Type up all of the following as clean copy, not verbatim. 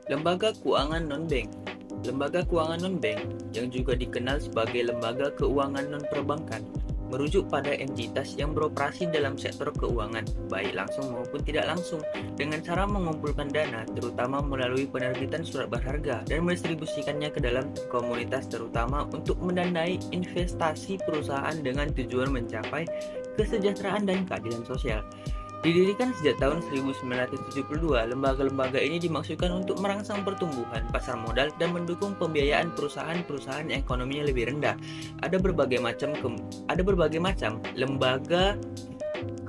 Lembaga keuangan non-bank. Lembaga keuangan non-bank, yang juga dikenal sebagai lembaga keuangan non-perbankan, merujuk pada entitas yang beroperasi dalam sektor keuangan, baik langsung maupun tidak langsung, dengan cara mengumpulkan dana, terutama melalui penerbitan surat berharga dan mendistribusikannya ke dalam komunitas, terutama untuk mendanai investasi perusahaan dengan tujuan mencapai kesejahteraan dan keadilan sosial. Didirikan sejak tahun 1972, lembaga-lembaga ini dimaksudkan untuk merangsang pertumbuhan pasar modal dan mendukung pembiayaan perusahaan-perusahaan yang ekonominya lebih rendah. Ada berbagai macam lembaga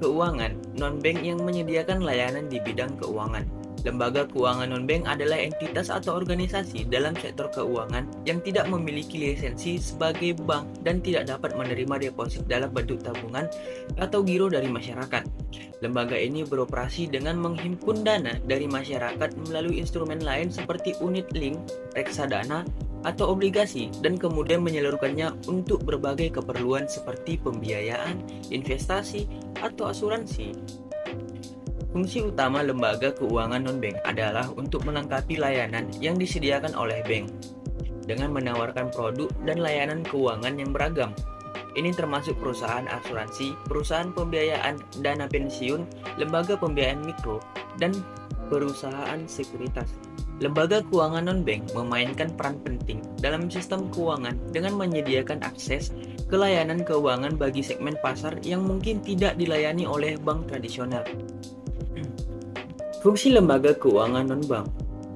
keuangan non-bank yang menyediakan layanan di bidang keuangan. Lembaga keuangan non-bank adalah entitas atau organisasi dalam sektor keuangan yang tidak memiliki lisensi sebagai bank dan tidak dapat menerima deposit dalam bentuk tabungan atau giro dari masyarakat. Lembaga ini beroperasi dengan menghimpun dana dari masyarakat melalui instrumen lain seperti unit link, reksadana, atau obligasi, dan kemudian menyalurkannya untuk berbagai keperluan seperti pembiayaan, investasi, atau asuransi. Fungsi utama lembaga keuangan non-bank adalah untuk melengkapi layanan yang disediakan oleh bank dengan menawarkan produk dan layanan keuangan yang beragam. Ini termasuk perusahaan asuransi, perusahaan pembiayaan dana pensiun, lembaga pembiayaan mikro, dan perusahaan sekuritas. Lembaga keuangan non-bank memainkan peran penting dalam sistem keuangan dengan menyediakan akses ke layanan keuangan bagi segmen pasar yang mungkin tidak dilayani oleh bank tradisional. Fungsi lembaga keuangan non-bank.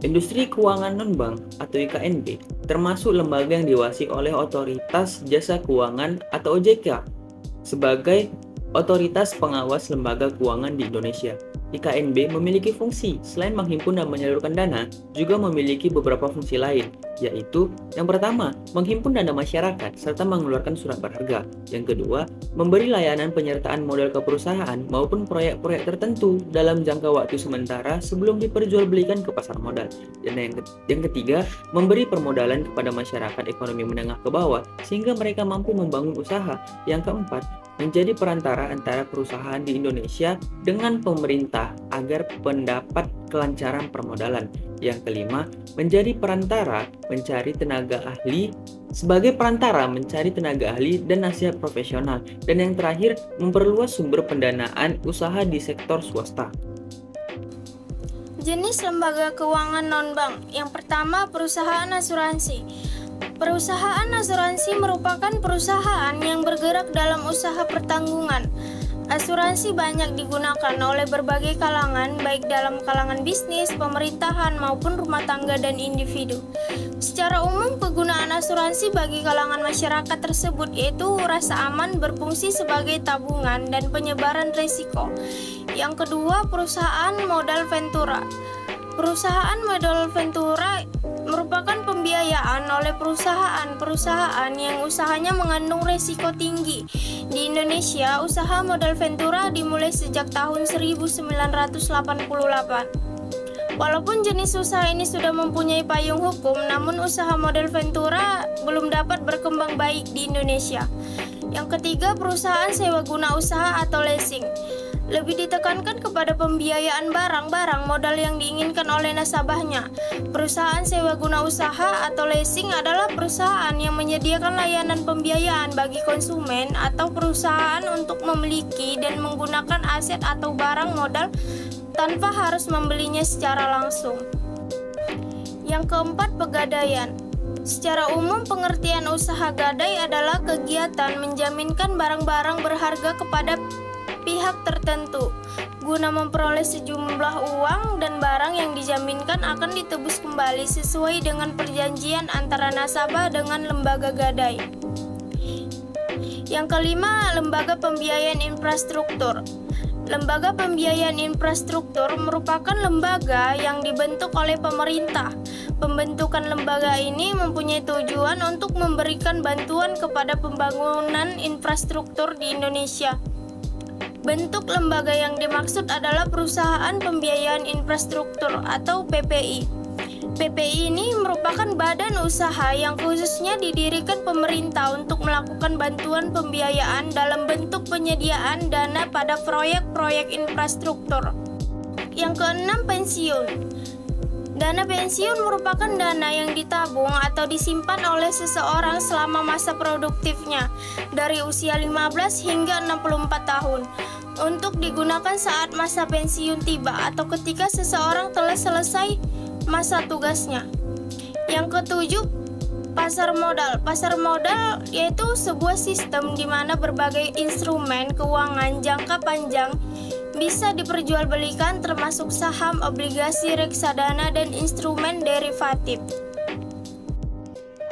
Industri keuangan non-bank atau IKNB termasuk lembaga yang diawasi oleh Otoritas Jasa Keuangan atau OJK sebagai otoritas pengawas lembaga keuangan di Indonesia. IKNB memiliki fungsi selain menghimpun dan menyalurkan dana, juga memiliki beberapa fungsi lain, yaitu yang pertama, menghimpun dana masyarakat serta mengeluarkan surat berharga. Yang kedua, memberi layanan penyertaan modal ke perusahaan maupun proyek-proyek tertentu dalam jangka waktu sementara sebelum diperjualbelikan ke pasar modal. Dan yang ketiga, memberi permodalan kepada masyarakat ekonomi menengah ke bawah sehingga mereka mampu membangun usaha. Yang keempat, menjadi perantara antara perusahaan di Indonesia dengan pemerintah agar mendapat kelancaran permodalan. Yang kelima, menjadi perantara mencari tenaga ahli dan nasihat profesional. Dan yang terakhir, memperluas sumber pendanaan usaha di sektor swasta. Jenis lembaga keuangan non-bank. Yang pertama, perusahaan asuransi. Perusahaan asuransi merupakan perusahaan yang bergerak dalam usaha pertanggungan. Asuransi banyak digunakan oleh berbagai kalangan, baik dalam kalangan bisnis, pemerintahan, maupun rumah tangga dan individu. Secara umum, penggunaan asuransi bagi kalangan masyarakat tersebut yaitu rasa aman, berfungsi sebagai tabungan, dan penyebaran risiko. Yang kedua, perusahaan modal ventura. Perusahaan modal ventura merupakan pembiayaan oleh perusahaan-perusahaan yang usahanya mengandung risiko tinggi. Di Indonesia, usaha modal ventura dimulai sejak tahun 1988. Walaupun jenis usaha ini sudah mempunyai payung hukum, namun usaha modal ventura belum dapat berkembang baik di Indonesia. Yang ketiga, perusahaan sewa guna usaha atau leasing. Lebih ditekankan kepada pembiayaan barang-barang modal yang diinginkan oleh nasabahnya. Perusahaan sewa guna usaha atau leasing adalah perusahaan yang menyediakan layanan pembiayaan bagi konsumen atau perusahaan untuk memiliki dan menggunakan aset atau barang modal tanpa harus membelinya secara langsung. Yang keempat, pegadaian. Secara umum, pengertian usaha gadai adalah kegiatan menjaminkan barang-barang berharga kepada pihak tertentu guna memperoleh sejumlah uang dan barang yang dijaminkan akan ditebus kembali sesuai dengan perjanjian antara nasabah dengan lembaga gadai. Yang kelima, lembaga pembiayaan infrastruktur. Lembaga pembiayaan infrastruktur merupakan lembaga yang dibentuk oleh pemerintah. Pembentukan lembaga ini mempunyai tujuan untuk memberikan bantuan kepada pembangunan infrastruktur di Indonesia. Bentuk lembaga yang dimaksud adalah Perusahaan Pembiayaan Infrastruktur atau PPI. PPI ini merupakan badan usaha yang khususnya didirikan pemerintah untuk melakukan bantuan pembiayaan dalam bentuk penyediaan dana pada proyek-proyek infrastruktur. Yang keenam, pensiun. Dana pensiun merupakan dana yang ditabung atau disimpan oleh seseorang selama masa produktifnya dari usia 15 hingga 64 tahun untuk digunakan saat masa pensiun tiba atau ketika seseorang telah selesai masa tugasnya. Yang ketujuh, pasar modal. Pasar modal yaitu sebuah sistem di mana berbagai instrumen keuangan jangka panjang bisa diperjualbelikan termasuk saham, obligasi, reksadana, dan instrumen derivatif.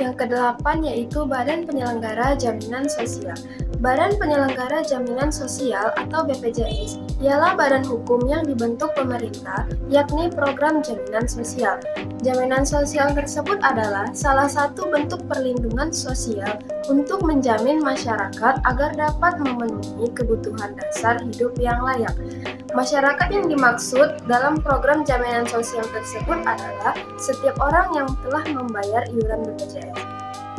Yang kedelapan yaitu Badan Penyelenggara Jaminan Sosial. Badan Penyelenggara Jaminan Sosial atau BPJS ialah badan hukum yang dibentuk pemerintah, yakni program jaminan sosial. Jaminan sosial tersebut adalah salah satu bentuk perlindungan sosial untuk menjamin masyarakat agar dapat memenuhi kebutuhan dasar hidup yang layak. Masyarakat yang dimaksud dalam program jaminan sosial tersebut adalah setiap orang yang telah membayar iuran BPJS.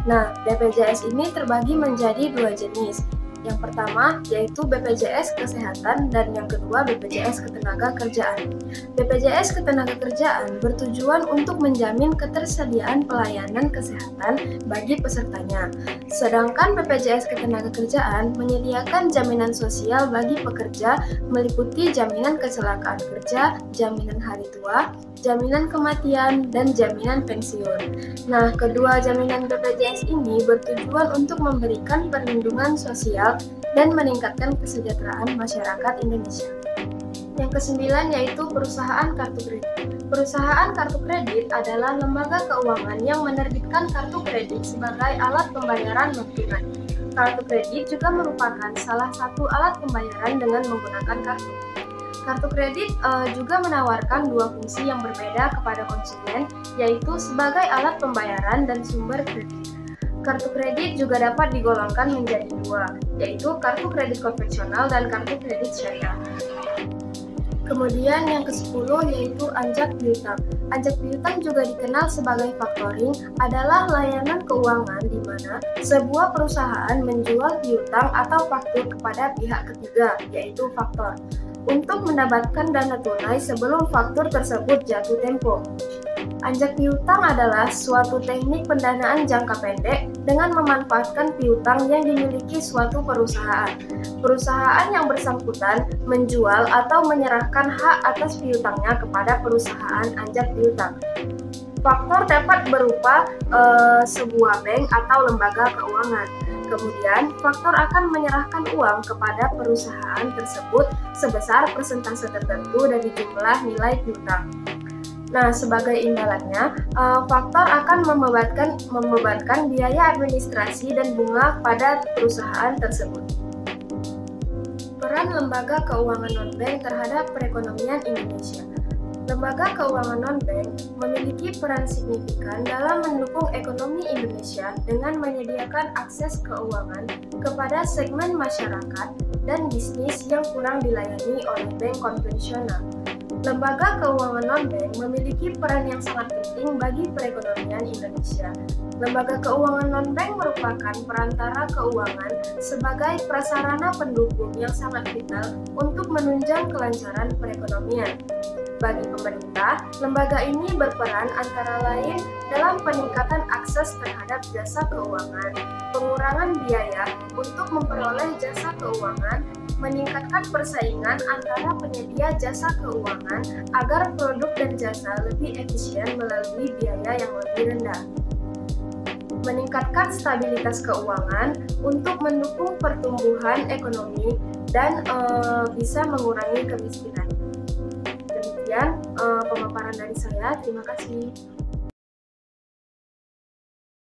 Nah, BPJS ini terbagi menjadi dua jenis. Yang pertama yaitu BPJS Kesehatan dan yang kedua BPJS Ketenagakerjaan. BPJS Ketenagakerjaan bertujuan untuk menjamin ketersediaan pelayanan kesehatan bagi pesertanya. Sedangkan BPJS Ketenagakerjaan menyediakan jaminan sosial bagi pekerja meliputi jaminan kecelakaan kerja, jaminan hari tua, jaminan kematian, dan jaminan pensiun. Nah, kedua jaminan BPJS ini bertujuan untuk memberikan perlindungan sosial dan meningkatkan kesejahteraan masyarakat Indonesia. Yang kesembilan yaitu perusahaan kartu kredit. Perusahaan kartu kredit adalah lembaga keuangan yang menerbitkan kartu kredit sebagai alat pembayaran non-tunai. Kartu kredit juga merupakan salah satu alat pembayaran dengan menggunakan kartu. Kartu kredit juga menawarkan dua fungsi yang berbeda kepada konsumen, yaitu sebagai alat pembayaran dan sumber kredit. Kartu kredit juga dapat digolongkan menjadi dua, yaitu kartu kredit konvensional dan kartu kredit syariah. Kemudian yang ke-10 yaitu anjak piutang. Anjak piutang juga dikenal sebagai factoring, adalah layanan keuangan di mana sebuah perusahaan menjual piutang atau faktur kepada pihak ketiga, yaitu faktor, untuk mendapatkan dana tunai sebelum faktur tersebut jatuh tempo. Anjak piutang adalah suatu teknik pendanaan jangka pendek dengan memanfaatkan piutang yang dimiliki suatu perusahaan. Perusahaan yang bersangkutan menjual atau menyerahkan hak atas piutangnya kepada perusahaan anjak piutang. Faktor dapat berupa sebuah bank atau lembaga keuangan. Kemudian, faktor akan menyerahkan uang kepada perusahaan tersebut sebesar persentase tertentu dari jumlah nilai piutang. Nah, sebagai imbalannya, faktor akan membebankan biaya administrasi dan bunga pada perusahaan tersebut. Peran lembaga keuangan non-bank terhadap perekonomian Indonesia. Lembaga keuangan non-bank memiliki peran signifikan dalam mendukung ekonomi Indonesia dengan menyediakan akses keuangan kepada segmen masyarakat dan bisnis yang kurang dilayani oleh bank konvensional. Lembaga keuangan non-bank memiliki peran yang sangat penting bagi perekonomian Indonesia. Lembaga keuangan non-bank merupakan perantara keuangan sebagai prasarana pendukung yang sangat vital untuk menunjang kelancaran perekonomian. Bagi pemerintah, lembaga ini berperan antara lain dalam peningkatan akses terhadap jasa keuangan, pengurangan biaya untuk memperoleh jasa keuangan, meningkatkan persaingan antara penyedia jasa keuangan agar produk dan jasa lebih efisien melalui biaya yang lebih rendah. Meningkatkan stabilitas keuangan untuk mendukung pertumbuhan ekonomi dan bisa mengurangi kemiskinan. Demikian pemaparan dari saya. Terima kasih.